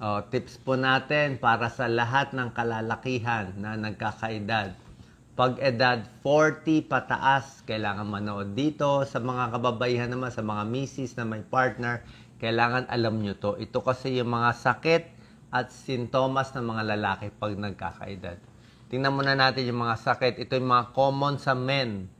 Tips po natin para sa lahat ng kalalakihan na nagkakaedad. Pag edad 40 pataas, kailangan manood dito. Sa mga kababaihan naman, sa mga misis na may partner, kailangan alam nyo to. Ito kasi yung mga sakit at sintomas ng mga lalaki pag nagkakaedad. Tingnan muna natin yung mga sakit. Ito yung mga common sa men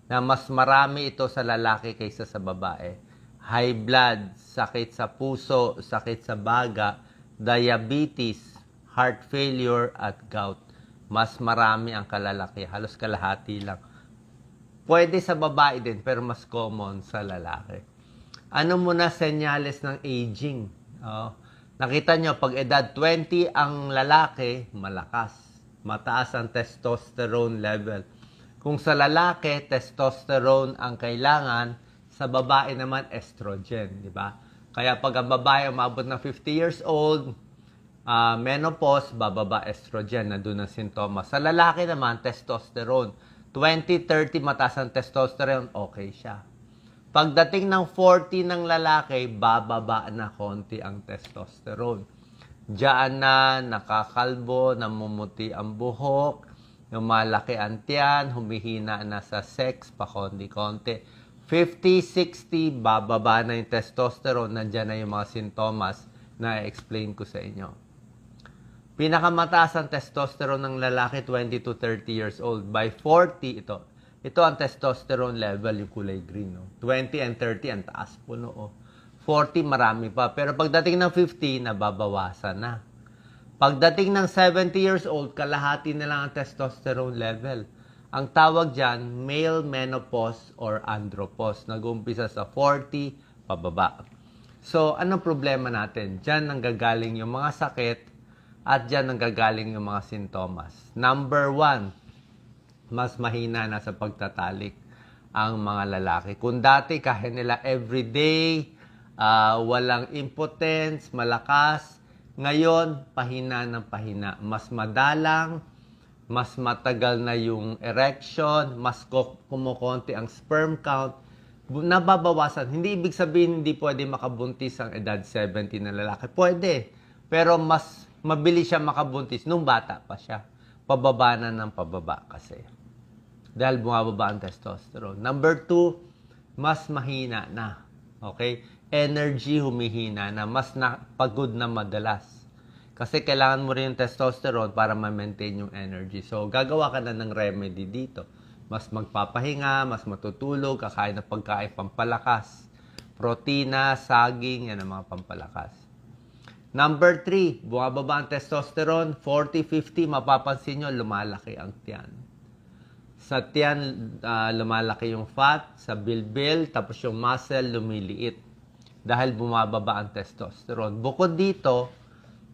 na mas marami ito sa lalaki kaysa sa babae. High blood, sakit sa puso, sakit sa baga, diabetes, heart failure, at gout. Mas marami ang kalalaki, halos kalahati lang. Pwede sa babae din, pero mas common sa lalaki. Ano muna senyales ng aging? Nakita nyo, pag edad 20 ang lalaki, malakas. Mataas ang testosterone level. Kung sa lalaki, testosterone ang kailangan, sa babae naman, estrogen, di ba? Kaya pag ang babae umabot ng 50 years old, menopause, bababa estrogen, na doon ang sintomas. Sa lalaki naman, testosterone. 20-30 mataas ang testosterone, okay siya. Pagdating ng 40 ng lalaki, bababa na konti ang testosterone. Diyan na, nakakalbo, namumuti ang buhok, lumalaki ang tiyan, humihina na sa sex, pa konti-konti. 50-60, bababa na yung testosterone, nandyan na yung mga sintomas na explain ko sa inyo. Pinakamataas ang testosterone ng lalaki, 20 to 30 years old. By 40, ito ang testosterone level, yung kulay green. No? 20 and 30, ang taas po. No? 40, marami pa. Pero pagdating ng 50, nababawasan na. Pagdating ng 70 years old, kalahati na lang ang testosterone level. Ang tawag dyan, male menopause or andropause. Nag-uumpisa sa 40, pababa. So, anong problema natin? Dyan nanggagaling yung mga sakit at dyan nanggagaling yung mga sintomas. Number 1, mas mahina na sa pagtatalik ang mga lalaki. Kung dati kaya nila everyday, walang impotence, malakas, ngayon, pahina ng pahina. Mas madalang, mas matagal na yung erection, mas kumukonti ang sperm count, nababawasan. Hindi ibig sabihin hindi pwede makabuntis ang edad 70 na lalaki. Pwede, pero mas mabilis siya makabuntis nung bata pa siya. Pababa na ng pababa kasi. Dahil bumababa ang testosterone. Number 2, mas mahina na. Okay? Energy humihina na. Mas pagod na madalas. Kasi kailangan mo rin yung testosterone para ma-maintain yung energy. So, gagawa ka na ng remedy dito. Mas magpapahinga, mas matutulog, kakain ng pagkain pampalakas. Protina, saging, yan ang mga pampalakas. Number 3, bumababa ang testosterone. 40-50, mapapansin nyo, lumalaki ang tiyan. Sa tiyan, lumalaki yung fat, sa bilbil, tapos yung muscle, lumiliit. Dahil bumababa ang testosterone. Bukod dito,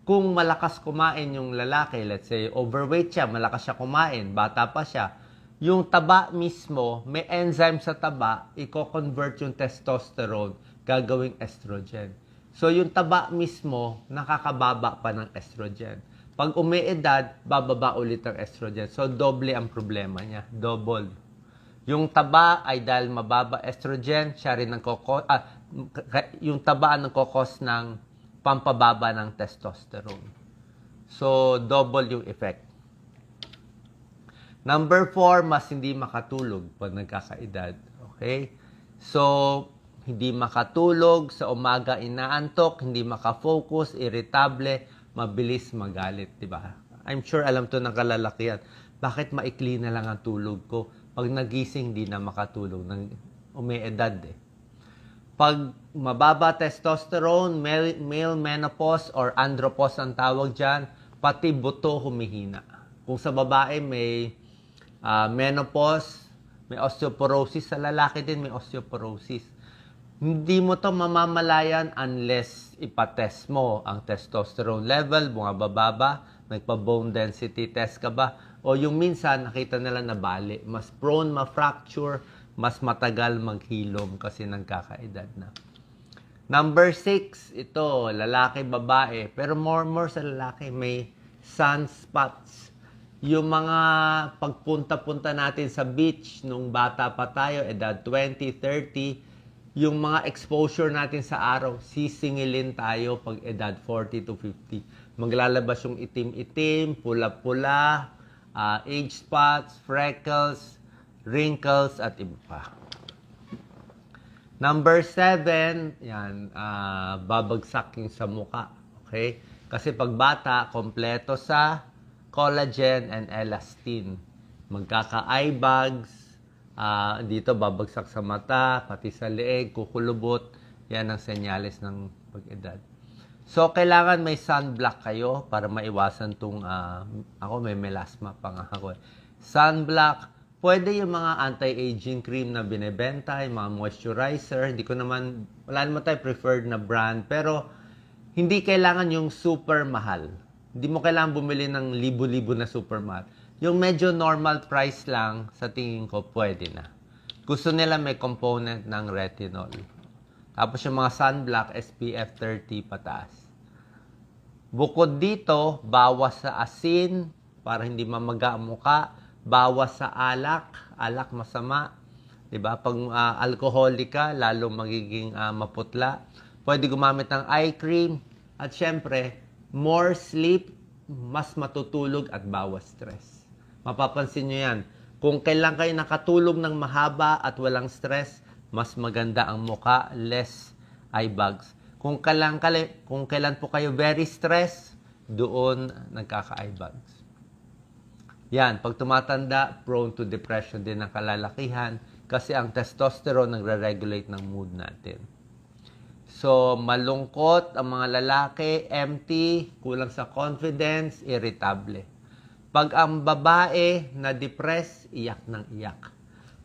kung malakas kumain yung lalaki, let's say overweight siya, malakas siya kumain, bata pa siya, yung taba mismo, may enzyme sa taba, i-convert yung testosterone, gagawing estrogen. So yung taba mismo, nakakababa pa ng estrogen. Pag umiedad, bababa ulit ang estrogen. So doble ang problema niya, double. Yung taba ay dahil mababa estrogen, siya rin yung taba ang nagkokos ng pampababa ng testosterone. So, double yung effect. Number 4, mas hindi makatulog pag nagkakaedad. Okay? So, hindi makatulog, sa umaga inaantok, hindi makafocus, irritable, mabilis magalit, di ba? I'm sure alam to ng kalalakihan. Bakit maikli na lang ang tulog ko? Pag nagising, hindi na makatulog. Umiedad eh. Pag mababa testosterone, male menopause or andropause ang tawag dyan, pati buto humihina. Kung sa babae may menopause, may osteoporosis, sa lalaki din may osteoporosis. Hindi mo to mamamalayan unless ipatest mo ang testosterone level, bumababa, nagpa-bone density test ka ba, o yung minsan nakita nila na bali, mas prone ma-fracture, mas matagal maghilom kasi nagkakaedad na. Number 6, ito, lalaki, babae. Pero more sa lalaki, may sunspots. Yung mga pagpunta-punta natin sa beach nung bata pa tayo, edad 20, 30, yung mga exposure natin sa araw, sisingilin tayo pag edad 40 to 50. Maglalabas yung itim-itim, pula-pula, age spots, freckles, wrinkles, at iba pa. Number 7, yan, babagsak yung sa muka. Okay? Kasi pag bata, kompleto sa collagen and elastin. Magkaka-eye bags, dito babagsak sa mata, pati sa leeg, kukulubot. Yan ang senyales ng pag-edad. So, kailangan may sunblock kayo para maiwasan itong, ako may melasma pa nga ako. Sunblock, pwede yung mga anti-aging cream na binebenta, yung mga moisturizer. Hindi ko naman, wala naman tayo preferred na brand, pero hindi kailangan yung super mahal. Hindi mo kailangan bumili ng libo-libo na super mahal. Yung medyo normal price lang, sa tingin ko, pwede na. Gusto nila may component ng retinol. Tapos yung mga sunblock, SPF 30 pataas. Bukod dito, bawas sa asin, para hindi mamaga ang muka. Bawas sa alak. Alak masama. Diba? Pag alcoholic ka, lalo magiging maputla. Pwede gumamit ng eye cream. At syempre, more sleep, mas matutulog at bawas stress. Mapapansin nyo yan. Kung kailan kayo nakatulog ng mahaba at walang stress, mas maganda ang muka, less eye bags. Kung kailan po kayo very stressed, doon nagkaka-eye bags. Yan, pag tumatanda, prone to depression din ang kalalakihan kasi ang testosterone nagre-regulate ng mood natin. So, malungkot ang mga lalaki, empty, kulang sa confidence, irritable. Pag ang babae na depressed, iyak ng iyak.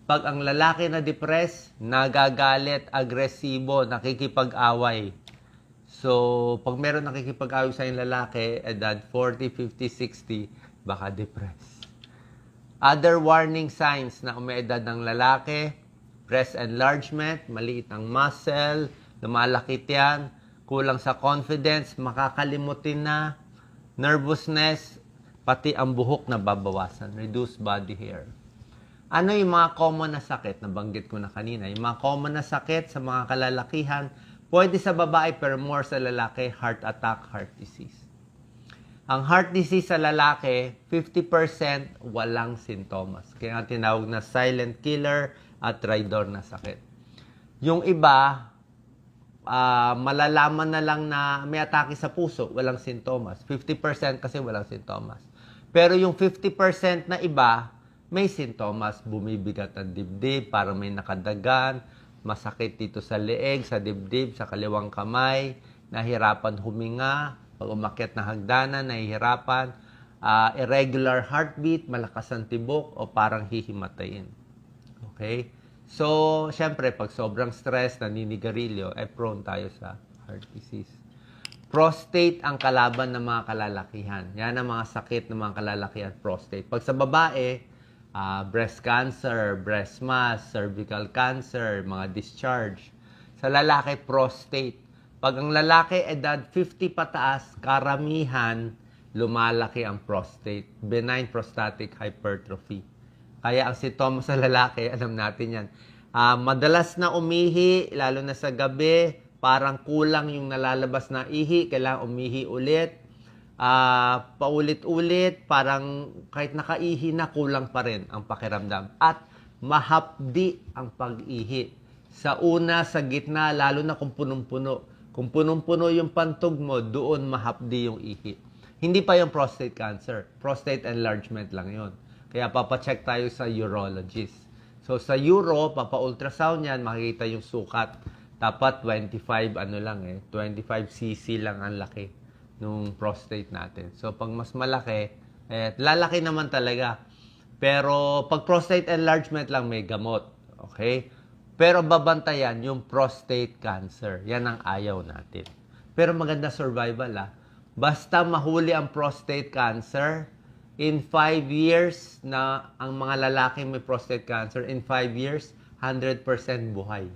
Pag ang lalaki na depressed, nagagalit, agresibo, nakikipag-away. So, pag meron nakikipag-away sa yung lalaki, edad 40, 50, 60, baka depressed. Other warning signs na umeedad ng lalaki, breast enlargement, maliit ang muscle, lumalaki yan, kulang sa confidence, makakalimutin na, nervousness, pati ang buhok na babawasan, reduced body hair. Ano yung mga common na sakit? Nabanggit ko na kanina. Yung mga common na sakit sa mga kalalakihan, pwede sa babae pero more sa lalaki, heart attack, heart disease. Ang heart disease sa lalaki, 50% walang sintomas. Kaya nga tinawag na silent killer at traidor na sakit. Yung iba, malalaman na lang na may atake sa puso, walang sintomas. 50% kasi walang sintomas. Pero yung 50% na iba, may sintomas, bumibigat ang dibdib, parang may nakadagan, masakit dito sa leeg, sa dibdib, sa kaliwang kamay, nahirapan huminga, pag umakyat na hagdanan, nahihirapan, irregular heartbeat, malakas ang tibok, o parang hihimatayin. Okay? So, syempre, pag sobrang stress, naninigarilyo, prone tayo sa heart disease. Prostate ang kalaban ng mga kalalakihan. Yan ang mga sakit ng mga kalalakihan, prostate. Pag sa babae, breast cancer, breast mass, cervical cancer, mga discharge. Sa lalaki, prostate. Pag ang lalaki edad 50 pataas, karamihan, lumalaki ang prostate. Benign prostatic hypertrophy. Kaya ang sintomas sa lalaki, alam natin yan. Madalas na umihi, lalo na sa gabi, parang kulang yung nalalabas na ihi, kailangan umihi ulit. Paulit-ulit, parang kahit nakaihi na, kulang pa rin ang pakiramdam. At mahapdi ang pag-ihi. Sa una, sa gitna, lalo na kung punong-puno. Kung punong-puno yung pantog mo, doon mahapdi yung ihi. Hindi pa yung prostate cancer. Prostate enlargement lang yon. Kaya papacheck tayo sa urologist. So sa uro, papa-ultrasound yan, makikita yung sukat. Dapat 25 25 cc lang ang laki nung prostate natin. So pag mas malaki, lalaki naman talaga. Pero pag prostate enlargement lang, may gamot. Okay? Pero babantayan yung prostate cancer. Yan ang ayaw natin. Pero maganda survival Basta mahuli ang prostate cancer, in 5 years na ang mga lalaki may prostate cancer, in 5 years, 100% buhay.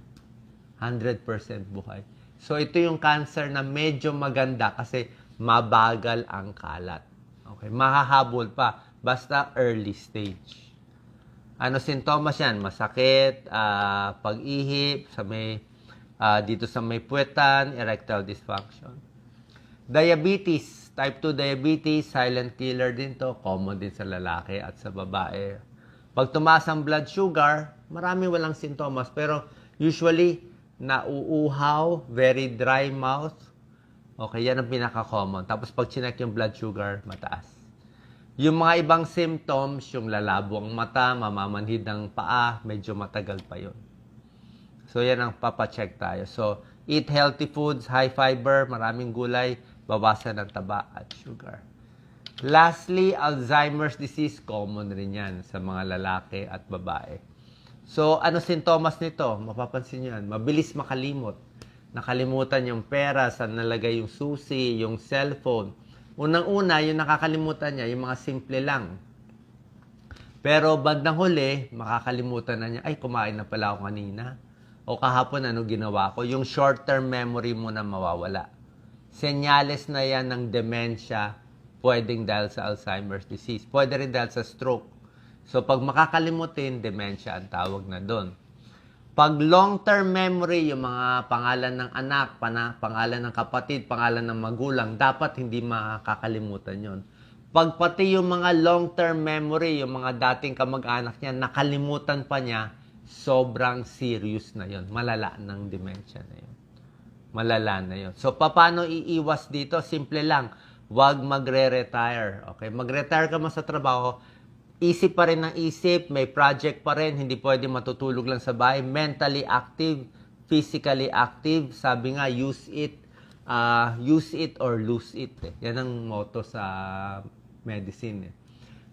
100% buhay. So, ito yung cancer na medyo maganda kasi mabagal ang kalat. Okay? Mahahabol pa. Basta early stage. Ano sintomas yan? Masakit, pag-ihip, sa may dito sa may puwetan, erectile dysfunction. Diabetes, type 2 diabetes, silent killer din to, common din sa lalaki at sa babae. Pag tumaas ang blood sugar, marami walang sintomas, pero usually, nauuhaw, very dry mouth. Okay, yan ang pinaka-common. Tapos pag chinek yung blood sugar, mataas. Yung mga ibang symptoms, yung lalabo ang mata, mamamanhid ang paa, medyo matagal pa yun. So, yan ang papacheck tayo. So, eat healthy foods, high fiber, maraming gulay, bawasan ng taba at sugar. Lastly, Alzheimer's disease, common rin yan sa mga lalaki at babae. So, ano sintomas nito? Mapapansin nyo yan. Mabilis makalimot. Nakalimutan yung pera, saan nalagay yung susi, yung cellphone. Unang-una, yung nakakalimutan niya, yung mga simple lang. Pero bandang huli, makakalimutan na niya, ay, kumain na pala ako kanina. O kahapon, ano ginawa ko? Yung short-term memory mo na mawawala. Senyales na yan ng dementia, pwedeng dahil sa Alzheimer's disease. Pwede rin dahil sa stroke. So, pag makakalimutin, dementia ang tawag na doon. Pag long-term memory, yung mga pangalan ng anak, pangalan ng kapatid, pangalan ng magulang, dapat hindi makakalimutan yon. Pag pati yung mga long-term memory, yung mga dating kamag-anak niya, nakalimutan pa niya, sobrang serious na yon. Malala ng dementia na yon. Malala na yon. So, paano iiwas dito? Simple lang. Huwag magre-retire. Okay? Mag-retire ka man sa trabaho, isip pa rin ng isip, may project pa rin, hindi pwede matutulog lang sa bahay. Mentally active, physically active. Sabi nga, use it or lose it. Yan ang motto sa medicine.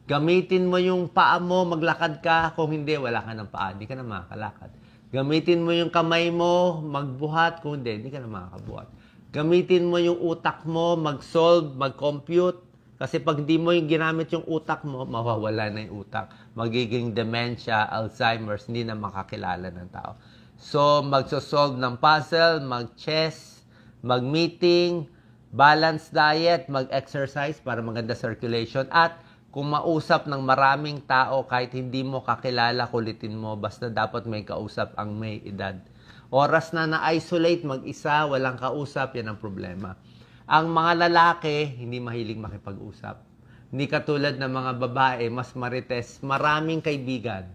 Gamitin mo yung paa mo, maglakad ka. Kung hindi, wala ka ng paa. Hindi ka na makakalakad. Gamitin mo yung kamay mo, magbuhat. Kung hindi ka na makakabuhat. Gamitin mo yung utak mo, mag-solve, mag-compute. Kasi pag di mo yung ginamit yung utak mo, mawawala na yung utak. Magiging dementia, Alzheimer's, hindi na makakilala ng tao. So, magsosolve ng puzzle, mag-chess, mag-meeting, balanced diet, mag-exercise para maganda circulation. At kung mausap ng maraming tao, kahit hindi mo kakilala, kulitin mo. Basta dapat may kausap ang may edad. Oras na na-isolate, mag-isa, walang kausap, yan ang problema. Ang mga lalaki, hindi mahilig makipag-usap. Hindi katulad ng mga babae, mas marites, maraming kaibigan.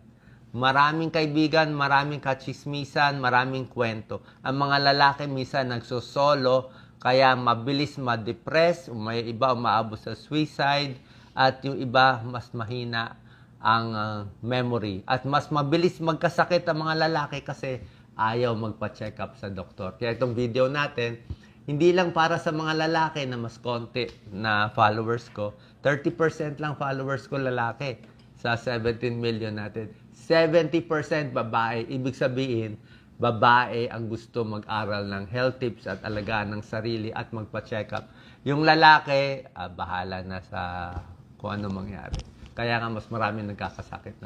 Maraming kaibigan, maraming kachismisan, maraming kwento. Ang mga lalaki minsan nagsosolo, kaya mabilis ma-depress, may iba umaabot sa suicide, at yung iba mas mahina ang memory. At mas mabilis magkasakit ang mga lalaki kasi ayaw magpa-check up sa doktor. Kaya itong video natin, hindi lang para sa mga lalaki na mas konti na followers ko. 30% lang followers ko lalaki sa 17 million natin. 70% babae. Ibig sabihin, babae ang gusto mag-aral ng health tips at alagaan ng sarili at magpa-check up. Yung lalaki, bahala na sa kung ano mangyari. Kaya nga mas marami nagkakasakit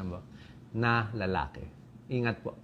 na lalaki. Ingat po.